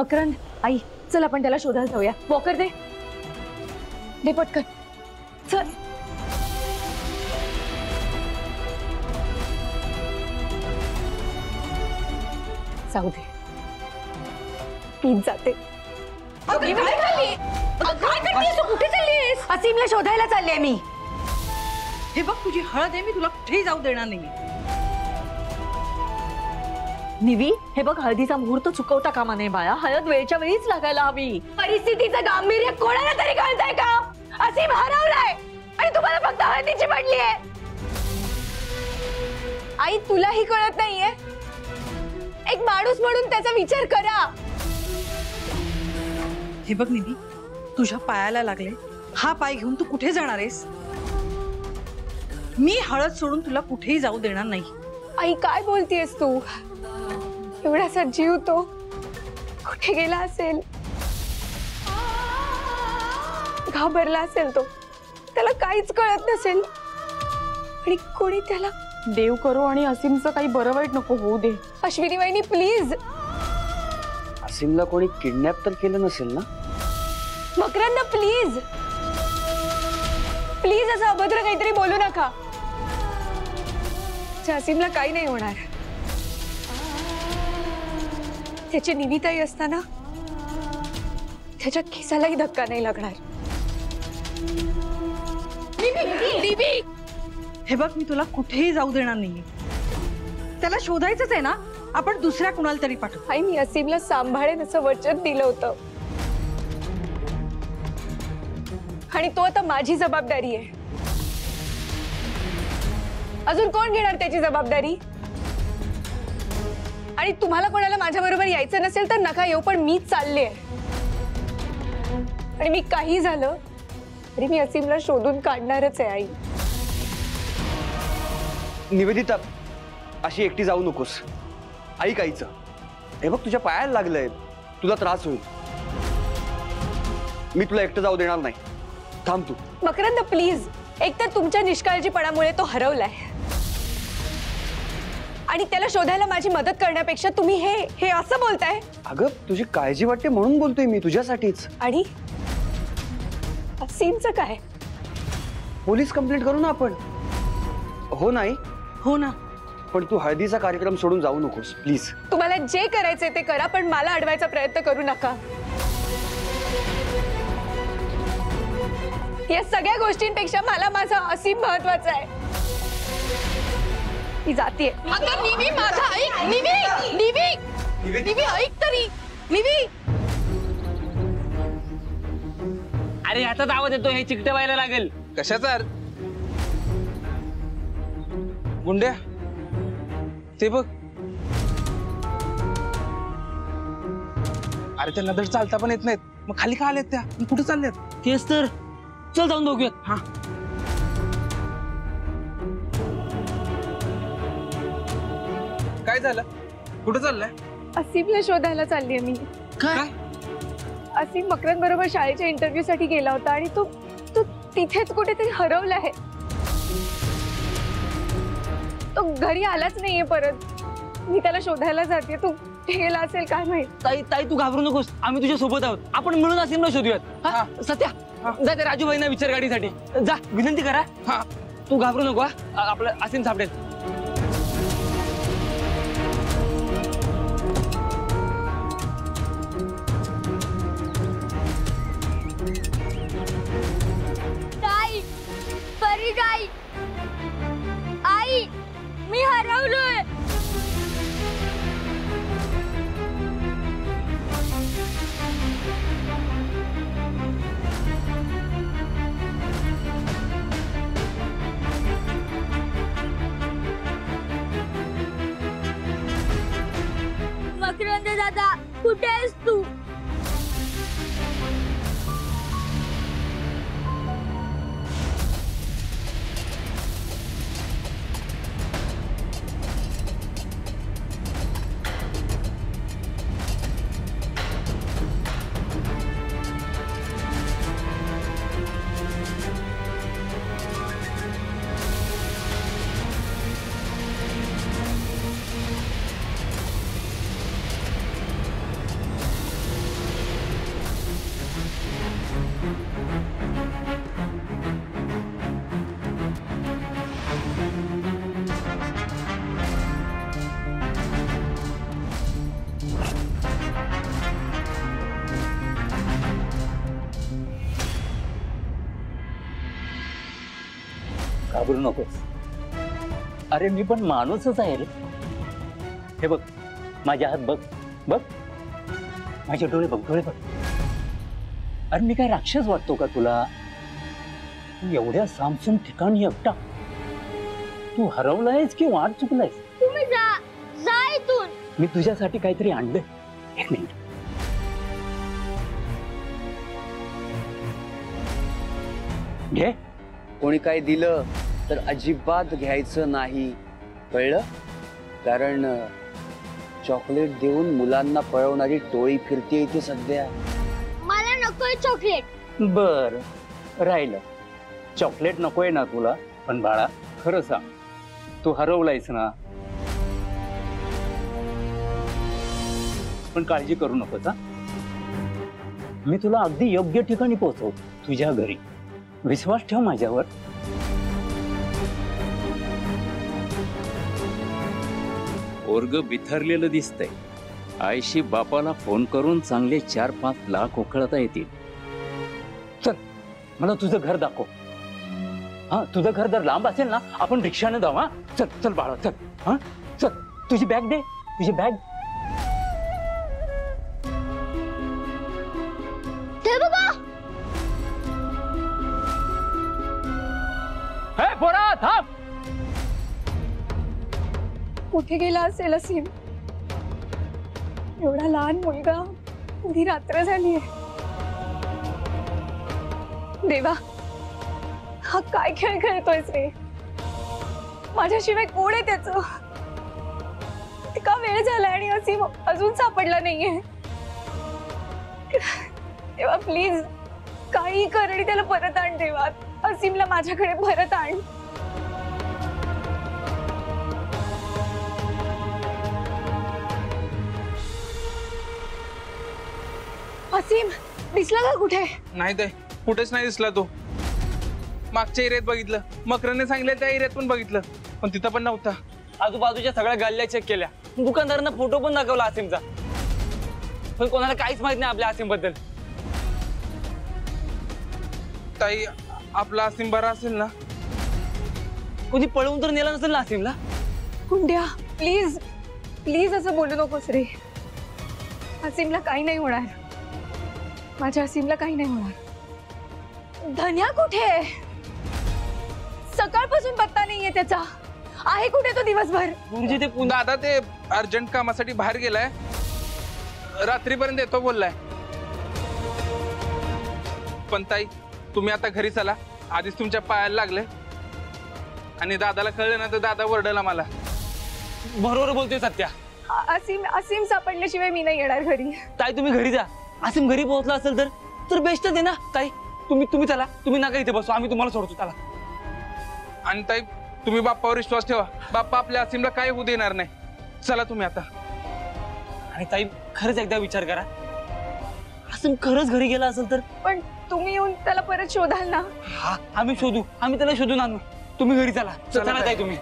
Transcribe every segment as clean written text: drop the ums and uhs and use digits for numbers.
मकरंद आई चल आपण त्याला शोधायला जाऊया. वॉकर दे दे पटकन चल. जाऊ दे मी जाते. कुठे चाललीस? असीमला शोधायला चालले मी. हे बघ तुझी हळद आहे, मी तुला कुठेही जाऊ देणार नाही. निवी हे बघ हळदीचा मुहूर्त चुकवता कामा नये बाळा. हळद वेळच्या वेळीच लागायला हवी. परिस्थितीचं गांभीर्य कोणाला तरी कळतंय का? असीम हरवलाय आणि तुम्हाला फक्त हळदीची पडली आहे. आई तुलाही कळत नाहीये? एक माणूस म्हणून त्याचा विचार करा. हे बघ निधी, तुझ्या पायाला लागले, हा पाय घेऊन तू कुठे जाणार आहेस? मी हळद सोडून तुला कुठेही जाऊ देणार नाही. आई काय बोलतेस तू? एवढासा जीव तो कुठे गेला असेल? घाबरला असेल तो, त्याला काहीच कळत नसेल आणि कोणी त्याला. देव करो आणि असीमचं काही बरं वाईट नको होऊ दे. अश्विनी वहिनी प्लीज. असीमला कोणी किडनॅप तर केलं नसेल ना? मकरंद प्लीज प्लीज असं अभद्र काहीतरी बोलू नका. असीमला काही नाही होणार. त्याची निविताई असताना त्याच्या खिसालाही धक्का नाही लागणार. हे बघ मी तुला कुठेही जाऊ देणार नाही. त्याला शोधायचंच आहे ना, आपण दुसऱ्या कुणाला तरी पाठवू. आई मी असीमला सांभाळेन असं वचन दिलं होतं आणि तो आता माझी जबाबदारी आहे. अजून कोण घेणार त्याची जबाबदारी? आणि तुम्हाला कोणाला माझ्या बरोबर यायचं नसेल तर नका येऊ, पण मीच चालले. आणि मी काही झालं तरी मी असीमला शोधून काढणारच आहे. आई निवेदिता अशी एकटी जाऊ नकोस. ऐक आईचं. हे बघ तुझ्या पायाला लागलंय, तुला त्रास होईल. मी तुला एकटं जाऊ देणार नाही. थांब तू. मकरंद प्लीज. एकतर तुमच्या निष्काळजीपणामुळे तो हरवलाय आणि त्याला शोधायला माझी मदत करण्यापेक्षा तुम्ही हे असं बोलताय. अगं तुझी काळजी वाटते म्हणून बोलतोय मी, तुझ्यासाठीच. आणि असीमचं काय? पोलीस कंप्लेंट करू ना आपण. हो नाही? हो ना. पण तू हळदीचा कार्यक्रम सोडून जाऊ नकोस प्लीज. तुम्हाला जे करायचंय ते करा, पण मला अडवायचा प्रयत्न करू नका. या सगळ्या गोष्टींपेक्षा मला माझा असीम महत्वाचा आहे. मी जातीये. निवी माझा ऐक. निवी निवी निवी ऐक तरी. निवी अरे याचाच आवाज येतो, हे चिकटे व्हायला लागेल. कशाचा? गुंड्या ते बघ. अरे त्यांना धड चालता पण येत नाहीत, मग खाली का आलेत त्या? कुठे चालल्यात? तेच तर. चल जाऊन बघूयात. हा काय झालं? कुठे चाललाय? असीमला शोधायला चाललीये मी. काय? असीम मकरंद बरोबर शाळेच्या इंटरव्ह्यू साठी गेला होता आणि तो तिथेच कुठेतरी हरवला आहे. तो घरी आलाच नाहीये परत. मी त्याला शोधायला जाते. तू गेला असेल काय माहित. ताई ताई तू घाबरू नकोस, आम्ही तुझ्या सोबत आहोत. आपण मिळून असीमला शोधूयात. हा सत्या जा त्या राजूभाईंना विचार गाडीसाठी. जा विनंती करा. हा तू घाबरू नको. आपलं असीम सापडेल. ताई, परिजाई, आई मी हरवलोय. मकरंद दादा कुठे आहेस तू? घाबरू नकोस. अरे मी पण माणूसच आहे रे. हे बघ माझ्या हात बघ बघ, माझे डोळे बघ, डोळे बघ. अरे मी काय राक्षस वाटतो का तुला? तू एवढ्या सामसूम ठिकाणी एकटा, तू हरवलायस की वाट चुकलायस? तुम्ही जा इथून. मी तुझ्यासाठी काहीतरी आणलंय. एक मिनिट. घे. कोणी काय दिलं तर अजिबात घ्यायचं नाही, कळलं? कारण चॉकलेट देऊन मुलांना पळवणारी टोळी फिरते इथे सध्या. मला नकोय चॉकलेट. बर राहिलं, चॉकलेट नकोय ना तुला? पण बाळा खरं सांग, तू हरवलायस ना? पण काळजी करू नकोस. मी तुला अगदी योग्य ठिकाणी पोहोचवतो, तुझ्या घरी. विश्वास ठेव माझ्यावर. पोरग बिथरलेलं दिसतंय. आईशी बापाला फोन करून चांगले 4-5 लाख उकळता येतील. चल मला तुझं घर दाखव. हा, तुझं घर जर लांब असेल ना, आपण रिक्षाने जाऊ. हा चल चल बाळा चल. हा चल, तुझी बॅग दे, तुझी बॅग. ते बघा. हे पोरा थांब. कुठे गेला असेल असीम? एवढा लहान मुलगा, एवढी रात्र झालीये. देवा, हा काय खेळ खेळतोयस रे? माझ्याशिवाय कोण आहे त्याचं? इतका वेळ झाला आणि असीम अजून सापडला नाहीये. देवा प्लीज काही कर आणि त्याला परत आण. देवा, असीमला माझ्याकडे परत आण. असीम दिसला का कुठे? नाही ते कुठेच नाही दिसला तो. मागच्या एरियात बघितलं, मकरने सांगितलं त्या एरियात पण बघितलं, पण तिथं पण नव्हता. आजूबाजूच्या सगळ्या गल्ल्या चेक केल्या, दुकानदारांना फोटो पण दाखवला आसिमचा, पण कोणाला काहीच माहित नाही आपल्या आसिम बद्दल. ताई आपला आसिम बरा असेल ना? कोणी पळवून तर नेला नसेल ना आसिमला? कुंड्या प्लीज प्लीज असं बोलू नकोस रे. असीमला काही नाही होणार. माझ्या असीमला काही नाही होणार. धन्या कुठे? सकाळपासून पत्ता नाहीये त्याचा. आहे कुठे तो दिवसभर? गुरुजी ते दादा ते अर्जंट कामासाठी बाहेर गेलाय, रात्रीपर्यंत येतो बोललाय. पण ताई तुम्ही आता घरी चला, आधीच तुमच्या पायाला लागले. आणि दादाला कळलं ना तर दादा ओरडला मला. बरोबर बोलतोय सत्या. असीम सापडल्याशिवाय मी नाही येणार घरी. ताई तुम्ही घरी जा. आसिम घरी पोहोचला असेल तर बेस्टच आहे ना. ताई तुम्ही चला, तुम्ही नका इथे बसू, आम्ही तुम्हाला सोडतो. चला. आणि ताई तुम्ही बाप्पावर विश्वास ठेवा, बाप्पा आपल्या आसिमला काय होऊ देणार नाही. चला तुम्ही आता. आणि ताई खरंच एकदा विचार करा, आसिम खरंच घरी गेला असेल तर? पण तुम्ही येऊन त्याला परत शोधाल ना? हा आम्ही शोधू, आम्ही त्याला शोधून आणू. तुम्ही घरी चला. चला ताई तुम्ही.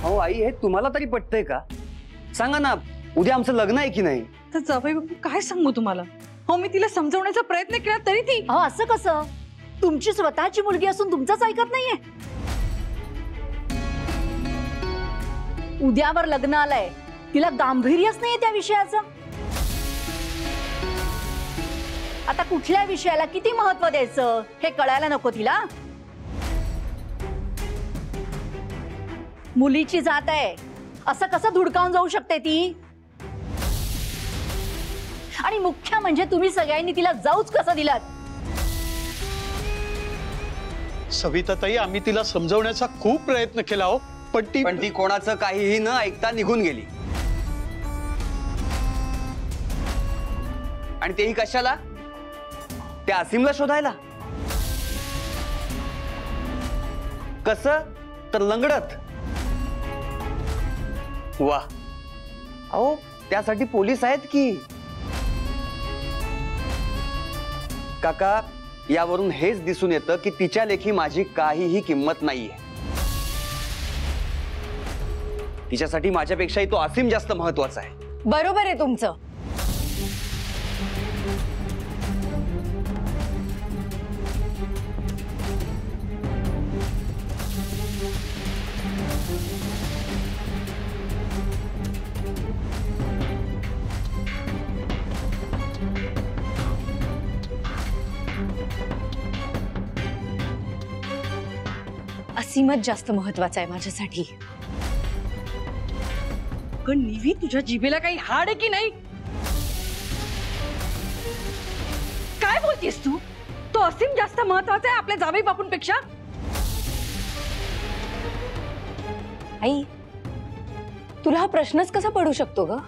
हो आई, हे तुम्हाला तरी पटतंय का? सांगा ना, उद्या आमचं लग्न आहे की नाही? तर जावई बापू काय सांगू तुम्हाला? हो मी तिला समजवण्याचा प्रयत्न केला तरी ती. अहो असं कसं? तुमची स्वतःची मुलगी असून तुमचंच ऐकत नाहीये. उद्यावर लग्न आलंय, तिला गांभीर्यच नाहीये त्या विषयाचं. आता कुठल्या विषयाला किती महत्व द्यायचं हे कळायला नको तिला? मुलीची जात आहे, असं कसं धुडकावून जाऊ शकते ती? आणि मुख्य म्हणजे तुम्ही सगळ्यांनी तिला जाऊच कसं दिलात? सविताताई, आम्ही तिला समजवण्याचा खूप प्रयत्न केला हो, पण ती कोणाचं काहीही न ऐकता निघून गेली. आणि तेही कशाला? त्या आसिमला शोधायला. कसं? तर लंगडत. वा, अहो त्यासाठी पोलीस आहेत की. काका, यावरून हेच दिसून येतं की तिच्या लेखी माझी काहीही किंमत नाहीये. तिच्यासाठी माझ्यापेक्षाही तो आसिम जास्त महत्वाचा आहे. बरोबर आहे तुमचं. असीमच जास्त महत्वाचा आहे माझ्यासाठी. पण निवी, तुझ्या जिभेला काही हाड आहे की नाही? काय बोलतेस तू? तो असीम जास्त महत्वाचा आहे आपल्या जावई बापूंपेक्षा? आई, तुला हा प्रश्नच कसा पडू शकतो ग?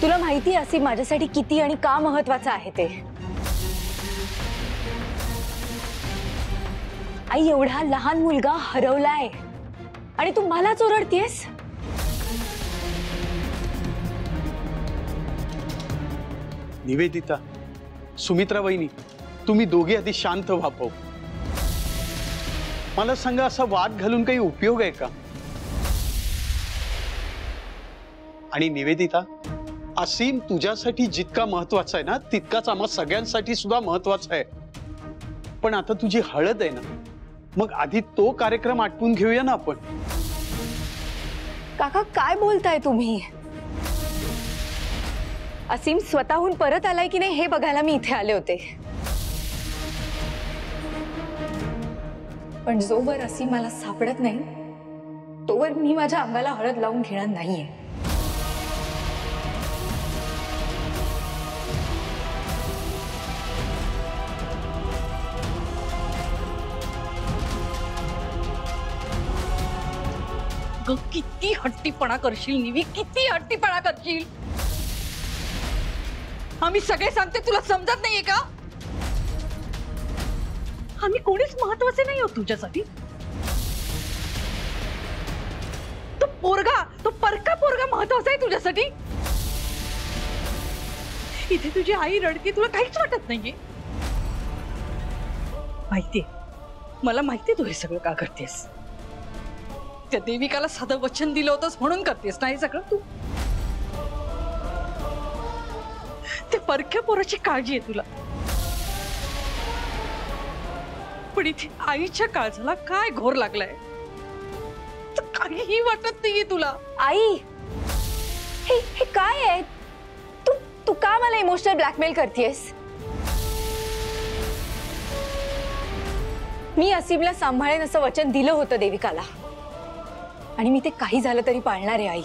तुला माहिती आहे असीम माझ्यासाठी किती आणि का महत्वाचा आहे ते. आई, एवढा लहान मुलगा हरवलाय आणि तू मलाच ओरडतेस? निवेदिता, सुमित्रा वहिनी, तुम्ही दोघे आधी शांत व्हा पाहू. मला सांगा, असा वाद घालून काही उपयोग आहे का? आणि निवेदिता, असीम तुझ्यासाठी जितका महत्वाचा आहे ना, तितकाच आम्हा सगळ्यांसाठी सुद्धा महत्वाचा आहे. पण आता तुझी हळद आहे ना, मग आधी तो कार्यक्रम आटपून घेऊया ना आपण. काका, काय बोलताय तुम्ही? असीम स्वतःहून परत आलाय की नाही हे बघायला मी इथे आले होते. पण जोवर असीम मला सापडत नाही तोवर मी माझ्या अंगाला हळद लावून घेणार नाहीये. किती हट्टीपणा करशील निवी, किती हट्टीपणा करशील? आम्ही सगळे सांगते, तुला समजत नाहीये का? आम्ही कोणीच महत्वाचे नाही आहोत तुझ्यासाठी. तो पोरगा, तो परका पोरगा महत्वाचा आहे तुझ्यासाठी. इथे तुझी आई रडते, तुला काहीच वाटत नाहीये? माहितीये, मला माहितीये तू हे सगळं का करतेस. त्या देविकाला साधं वचन दिलं होतंस म्हणून करतेस ना हे सगळं तू. ते परक्या पोराची काळजी आहे तुला. पण इथे आईच्या काळजाला काय घोर लागलाय काहीही वाटत नाहीये तुला. आई, हे काय आहे? तू का मला इमोशनल ब्लॅकमेल करतेस? मी असीमला सांभाळेन असं वचन दिलं होतं देविकाला आणि मी ते काही झालं तरी पाळणार आहे.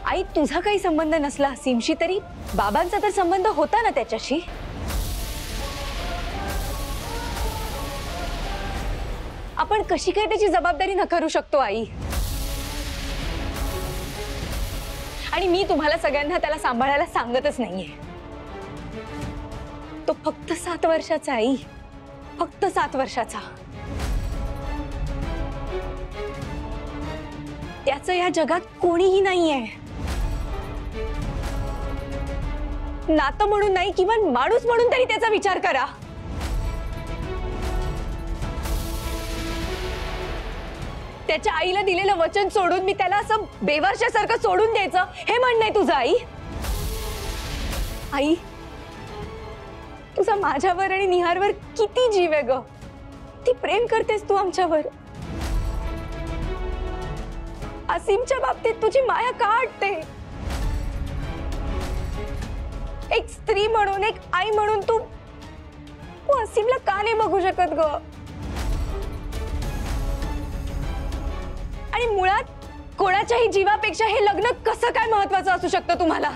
आई, तुझा काही संबंध नसला असीमशी तरी बाबांचा तर संबंध होता ना त्याच्याशी. आपण कशी काय त्याची जबाबदारी नाकारू शकतो आई? आणि मी तुम्हाला सगळ्यांना त्याला सांभाळायला सांगतच नाहीये. तो फक्त 7 वर्षाचा आई, फक्त 7 वर्षाचा. त्याचं या जगात कोणीही नाहीये. नातं म्हणून नाही, किंवा माणूस म्हणून तरी त्याचा विचार करा. त्याच्या आईला दिलेलं वचन सोडून मी त्याला असं बेवर्षासारखं सोडून द्यायचं हे म्हणणं आहे तुझं आई? आई, तुझा माझ्यावर आणि निहारवर किती जीव आहे ग. ती प्रेम करतेस तू आमच्यावर. असीमच्या बाबतीत तुझी माया का वाटते? एक स्त्री म्हणून, एक आई म्हणून तू असीमला का नाही बघू शकत ग? आणि मुळात कोणाच्याही जीवापेक्षा हे लग्न कसं काय महत्वाचं असू शकतं तुम्हाला?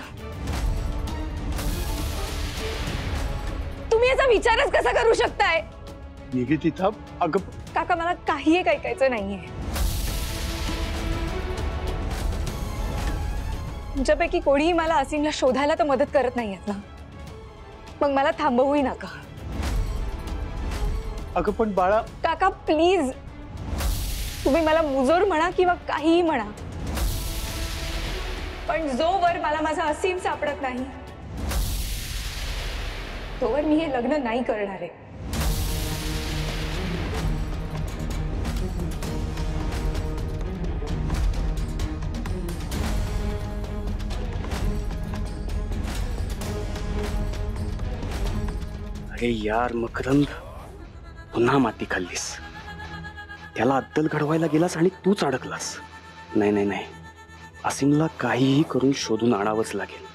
तुम्ही याचा विचारच कसा करू शकताय? निवेदिता, अगं काका, मला काही एक ऐकायचं नाहीये. तुमच्यापैकी कोणीही मला असीमला शोधायला तर मदत करत नाहीयेत ना, मग मला थांबवूही नका. अगं पण बाळा. काका प्लीज, तुम्ही मला मुजोर म्हणा किंवा काहीही म्हणा, पण जोवर मला माझा असीम सापडत नाही तोवर मी हे लग्न नाही करणार आहे. अरे यार मकरंद, पुन्हा माती खाल्लीस. त्याला अद्दल घडवायला गेलास आणि तूच अडकलास. नाही नाही नाही, असीमला काहीही करून शोधून आणावंच लागेल,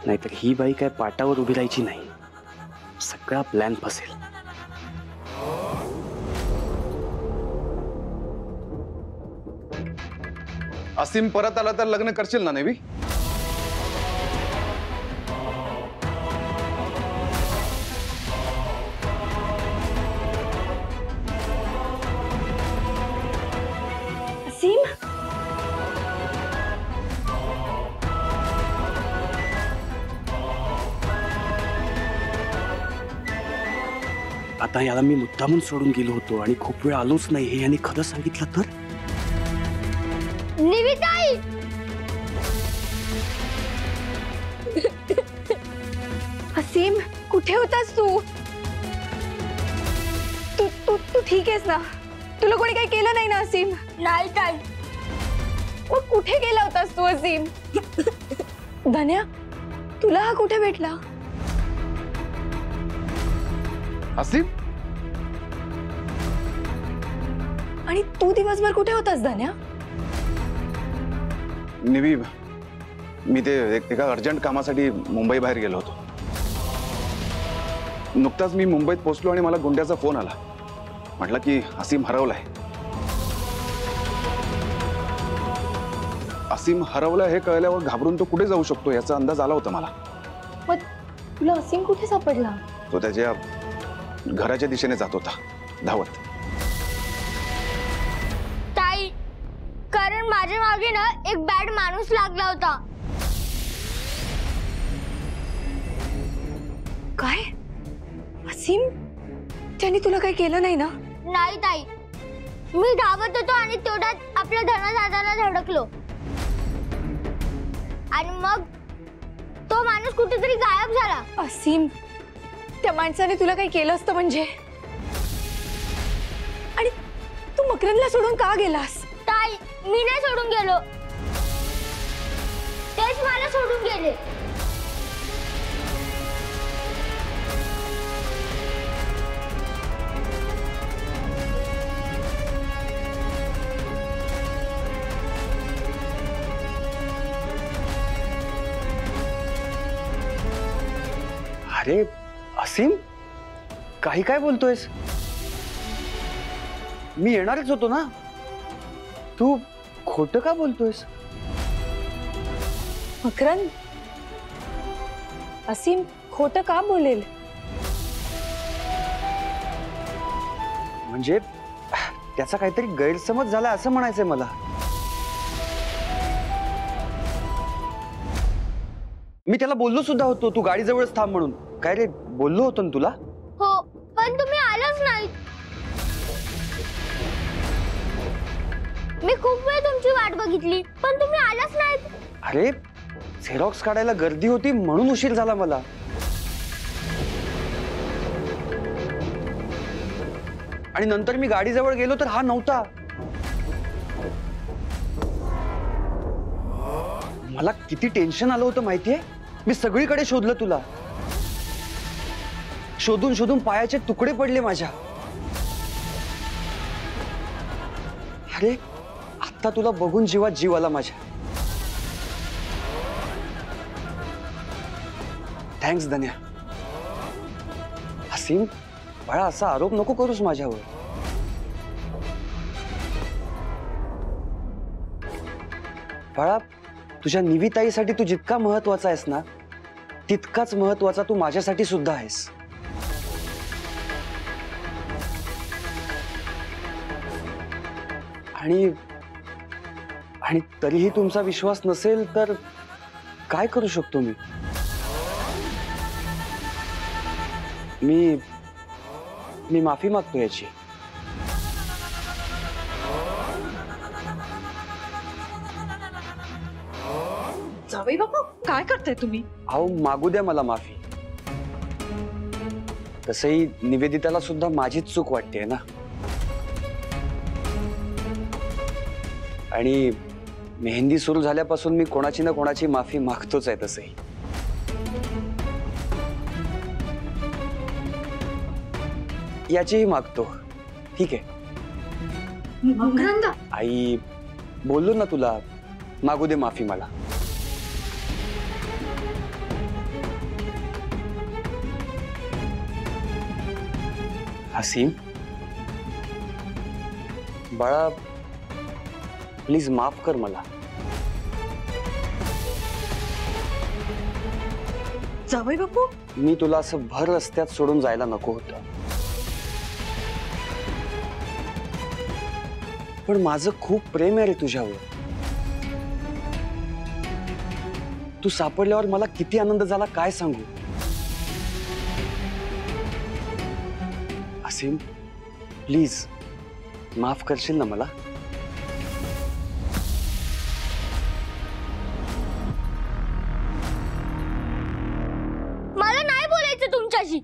नाहीतर ही बाई काय पाटावर उभी राहायची नाही. सगळा प्लॅन फसेल. असीम परत आला तर लग्न करशील ना नेवी? असीम, आता याला मी मुद्दामून सोडून गेलो होतो आणि खूप वेळ आलोच नाही हे याने खरं सांगितलं तर? निविताई, असीम कुठे होतास तू? तू तू तू ठीक आहेस ना? तुला कोणी काही केलं नाही ना असीम? नाही ताई. मग कुठे गेला होतास तू असीम? धन्या, तुला हा कुठे भेटला? असीम? आणि तू दिवसभर कुठे होतास धन्या? निवी, मी ते एका अर्जंट कामासाठी मुंबई बाहेर गेलो होतो. नुकताच मी मुंबईत पोहोचलो आणि मला गुंड्याचा फोन आला. म्हटलं की असीम हरवलाय. असीम हरवलाय हे कळल्यावर घाबरून तो कुठे जाऊ शकतो याचा अंदाज आला होता मला. मग तुला असीम कुठे सापडला? तो त्याच्या घराच्या दिशेने जात होता धावत. ताई, कारण माझ्या मागे ना एक बॅड माणूस लागला होता. काय? असीम, त्याने तुला काही केलं नाही ना? नाही ताई, मी धावत होतो आणि तेवढ्यात आपल्या धनादादाला धडकलो आणि मग तो माणूस कुठेतरी गायब झाला. असीम, त्या माणसाने तुला काही केलं असतं म्हणजे? आणि तू मकरंदला सोडून का गेलास? ताई, मी नाही सोडून गेलो, तेच मला सोडून गेले. अरे असीम, काही काय बोलतोयस? मी येणारच होतो ना. तू खोटं का बोलतोयस? मकरंद, असीम खोटं का बोलेल? म्हणजे त्याचा काहीतरी गैरसमज झाला असं म्हणायचंय मला. मी त्याला बोललो सुद्धा होतो तू गाडीजवळच थांब म्हणून. काय रे, बोललो होतो ना तुला? हो, पण तुम्ही आलाच नाही. मी खूप वेळ तुमची वाट बघितली पण तुम्ही आलाच नाहीत. अरे झेरॉक्स काढायला गर्दी होती म्हणून उशीर झाला मला. आणि नंतर मी गाडीजवळ गेलो तर हा नव्हता. मला किती टेन्शन आलं होतं माहितीये. मी सगळीकडे शोधलं तुला. शोधून शोधून पायाचे तुकडे पडले माझ्या. अरे आता तुला बघून जीवात जीव आला माझ्या. थँक्स धन्या. असीम, बाळा असा आरोप नको करूस माझ्यावर. बाळा, तुझ्या निविताईसाठी तू जितका महत्वाचा आहेस ना तितकाच महत्वाचा तू माझ्यासाठी सुद्धा आहेस. आणि तरीही तुमचा विश्वास नसेल तर काय करू शकतो मी? मी माफी मागतो याची. जावई बाबा, काय करताय तुम्ही? अहो मागू द्या मला माफी. तसंही निवेदिताला सुद्धा माझीच चूक वाटते ना. आणि मेहंदी सुरू झाल्यापासून मी कोणाची ना कोणाची माफी मागतोच आहे. तसंही याचीही मागतो. ठीक आहे आई, बोललो ना तुला, मागू दे माफी मला. असीम बाळा, प्लीज माफ कर मला. जावई बापू मी तुला असं भर रस्त्यात सोडून जायला नको होतं, पण माझं खूप प्रेम आहे रे तुझ्यावर. तू सापडल्यावर मला किती आनंद झाला काय सांगू. असीम प्लीज माफ करशील ना मला. मला नाही बोलायचं तुमच्याशी.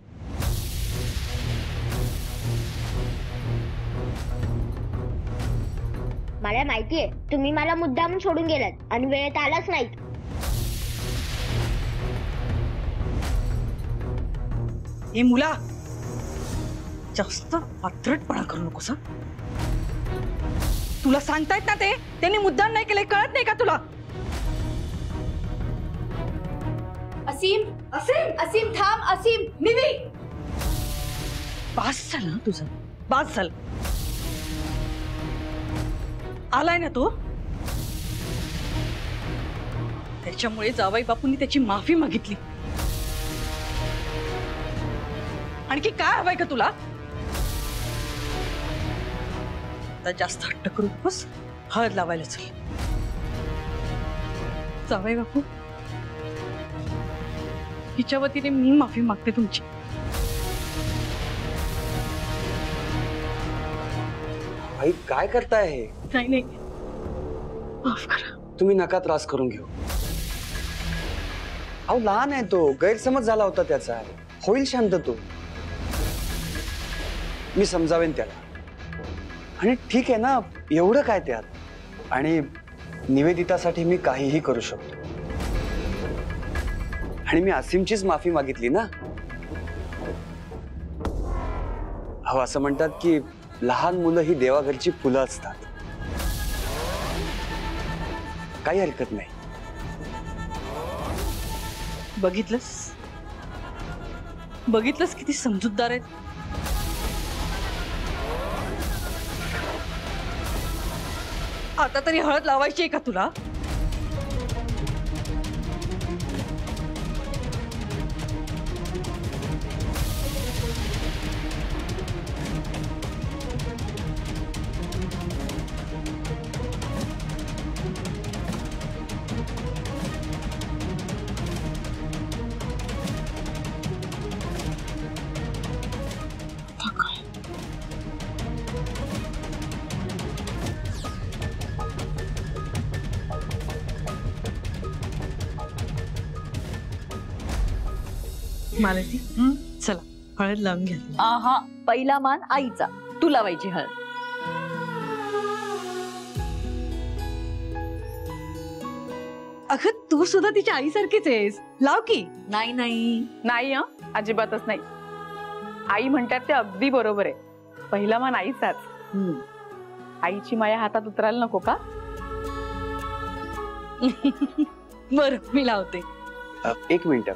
मला माहितीये तुम्ही मला मुद्दाम सोडून गेलात आणि वेळेत आलाच नाहीत. हे मुला जास्त पात्रटपणा करू नकोस. तुला सांगतायत ना ते त्यांनी मुद्दाम नाही केले, कळत नाही का तुला? असीम असीम असीम थांब. असीम निवी बास झालं ना तुझं, बास झालं. आलाय ना तो, त्याच्यामुळे जावई बापूंनी त्याची माफी मागितली. आणखी काय हवंय का तुला? आता जास्त हट्ट करू नकोस, हळद लावायला चल. जावई बापू हिच्या वतीने मी माफी मागते तुमची. भाई काय करताय हे? नाही नाही माफ करा. तुम्ही नका त्रास करून घेऊ. अहो लहान आहे तो, गैरसमज झाला होता त्याचा, होईल शांत तो. मी समजावेन त्याला. आणि ठीक आहे ना, एवढं काय त्यात. आणि निवेदितासाठी मी काहीही करू शकतो. आणि मी असीमचीच माफी मागितली ना. अहो असं म्हणतात की लहान मुलं ही देवाघरची फुलं असतात. काही हरकत नाही. बघितलंस किती समजूतदार आहेत. आता तरी हळद लावायची आहे का तुला? मालती चला हळद लावून घ्या. आहा पहिला मान आईचा, तू लावायची हळद. अगं तू सुद्धा तिच्या आईसारखीच आहेस, लाव की. नाही नाही नाही अजिबातच नाही. आई म्हणतात ते अगदी बरोबर आहे. पहिला मान आईचाच. आईची माया हातात उतरायला नको का? बर मी लावते. एक मिनिट,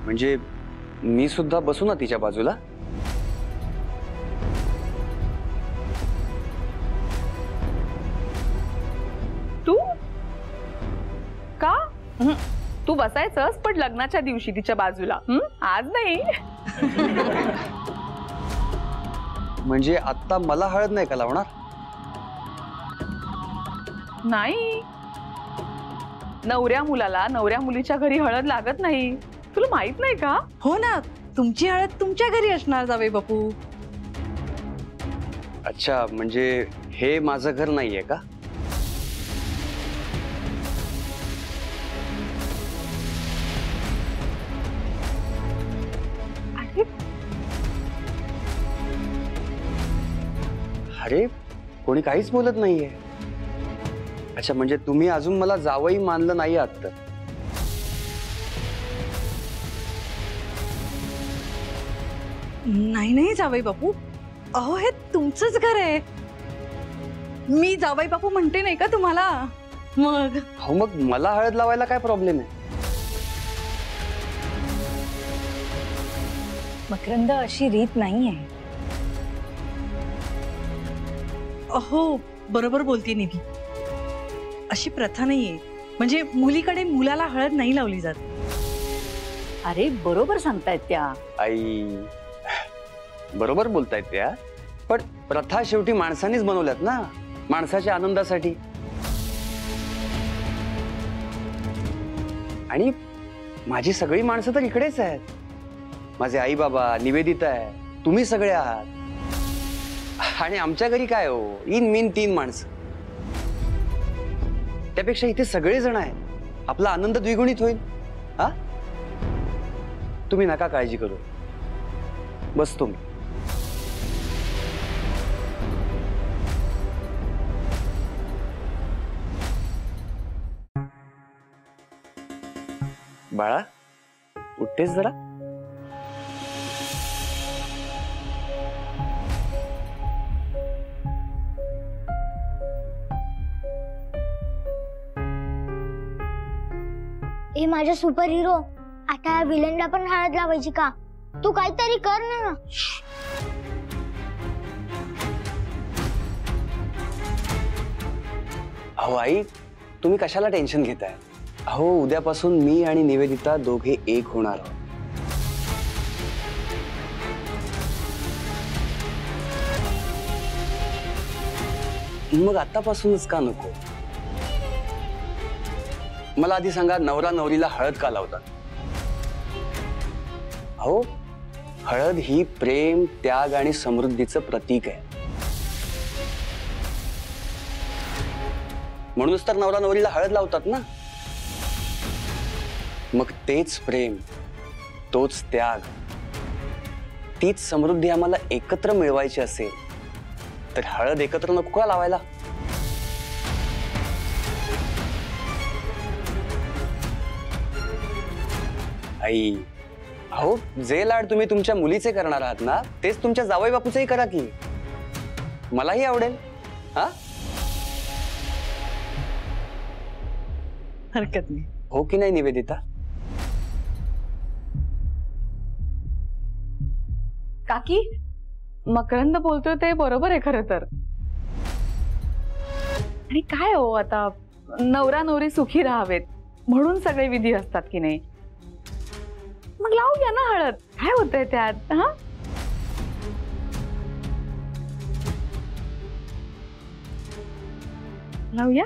म्हणजे मी सुद्धा बसू ना तिच्या बाजूला? तू का? तू बसायचंस पण लग्नाच्या दिवशी तिच्या बाजूला, आज नाही. म्हणजे आता मला हळद नाही का लावणार? नाही, नवऱ्या मुलाला नवऱ्या मुलीच्या घरी हळद लागत नाही. तुला माहित नाही का? हो ना, तुमची हळद तुमच्या घरी असणार जावे बापू. अच्छा, म्हणजे हे माझं घर नाहीये का? अरे कोणी काहीच बोलत नाहीये. अच्छा, म्हणजे तुम्ही अजून मला जावई मानलं नाही आहात तर? नाही नाही जावई बापू, अहो हे तुमचंच घर आहे. मी जावई बापू म्हणते नाही का तुम्हाला? मग हो, मग मला हळद लावायला काय प्रॉब्लेम आहे? मकरंद अशी रीत नाहीये. अहो बरोबर बोलते निधी, अशी प्रथा नाहीये. म्हणजे मुलीकडे मुलाला हळद नाही लावली जात. अरे बरोबर सांगतायत त्या. आई बरोबर बोलतायत त्या, पण प्रथा शेवटी माणसांनीच बनवल्यात ना, माणसाच्या आनंदासाठी. आणि माझी सगळी माणसं तर इकडेच आहेत. माझे आई बाबा, निवेदिता आहे, तुम्ही सगळे आहात. आणि आमच्या घरी काय हो, इन मीन 3 माणसं. त्यापेक्षा इथे सगळे जण आहेत, आपला आनंद द्विगुणित होईल. हा, तुम्ही नका काळजी करू, बसतो मी. बाळा, उठतेस जरा. हे माझा सुपर हिरो, आता विलनला पण हळद लावायची का? तू काहीतरी कर ना. अहो आई, तुम्ही कशाला टेन्शन घेताय? अहो उद्यापासून मी आणि निवेदिता दोघे एक होणार आहोत. मग आतापासूनच का नको? मला आधी सांगा, नवरा नवरीला हळद का लावतात? अहो हळद ही प्रेम, त्याग आणि समृद्धीचं प्रतीक आहे. म्हणूनच तर नवरा नवरीला हळद लावतात ना. मग तेच प्रेम, तोच त्याग, तीच समृद्धी आम्हाला एकत्र मिळवायची असेल तर हळद एकत्र नको का लावायला? आई, अहो जे लाड तुम्ही तुमच्या मुलीचे करणार आहात ना, तेच तुमच्या जावई बापूचेही करा की. मलाही आवडेल. हा, हरकत नाही. हो की नाही निवेदिता? काकी, मकरंद बोलतोय ते बरोबर आहे खरं तर. आणि काय हो, आता नवरा नवरी सुखी राहावेत म्हणून सगळे विधी असतात की नाही. मग लावूया ना हळद, काय होतंय त्यात? हा, लावूया.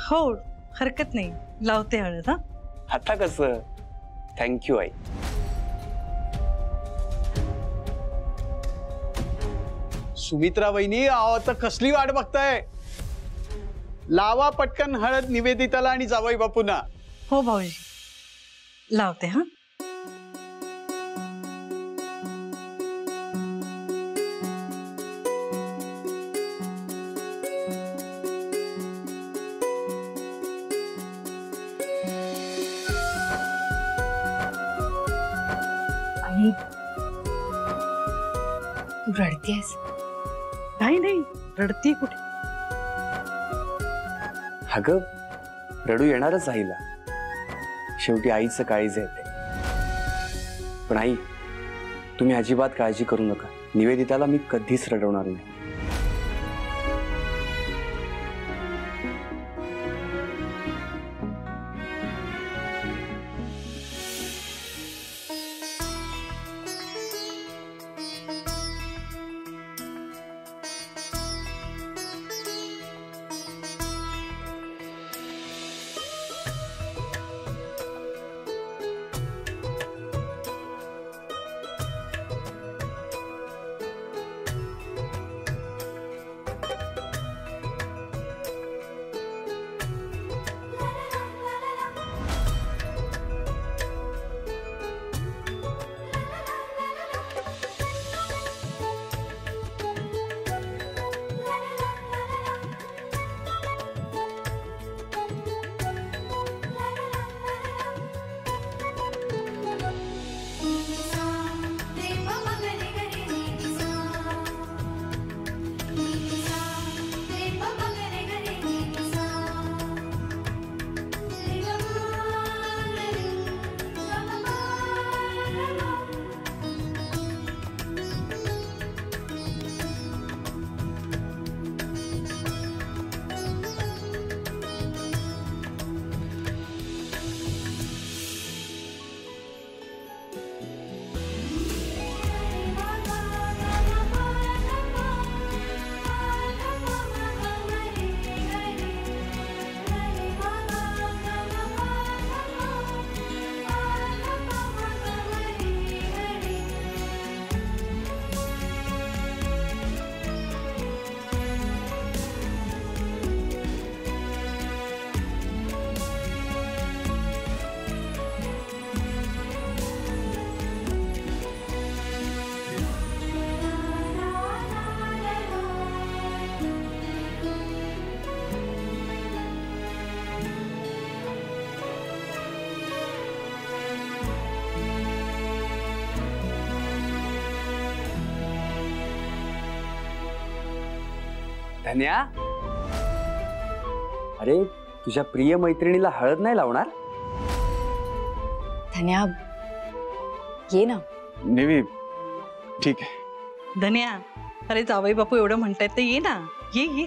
हो, हरकत नाही, लावते हळद. हा, आता कसं? थँक्यू आई. सुमित्रा वहिनी, अहो आता कसली वाट बघताय? लावा पटकन हळद निवेदिताला आणि जावई बापूंना. हो भाऊजी, लावते. हा, तू रडतेस? नाही, रडती कुठे? अगं रडू येणारच आईला, शेवटी आईचं काळीज आहे ते. पण आई, तुम्ही अजिबात काळजी करू नका, निवेदिताला मी कधीच रडवणार नाही. धन्या, अरे तुझ्या प्रिय मैत्रिणीला हळद नाही लावणार? धन्या, ये ना. नेवी ठीक आहे. धन्या, अरे जावई बापू एवढं म्हणतायत तर ये ना, ये ये.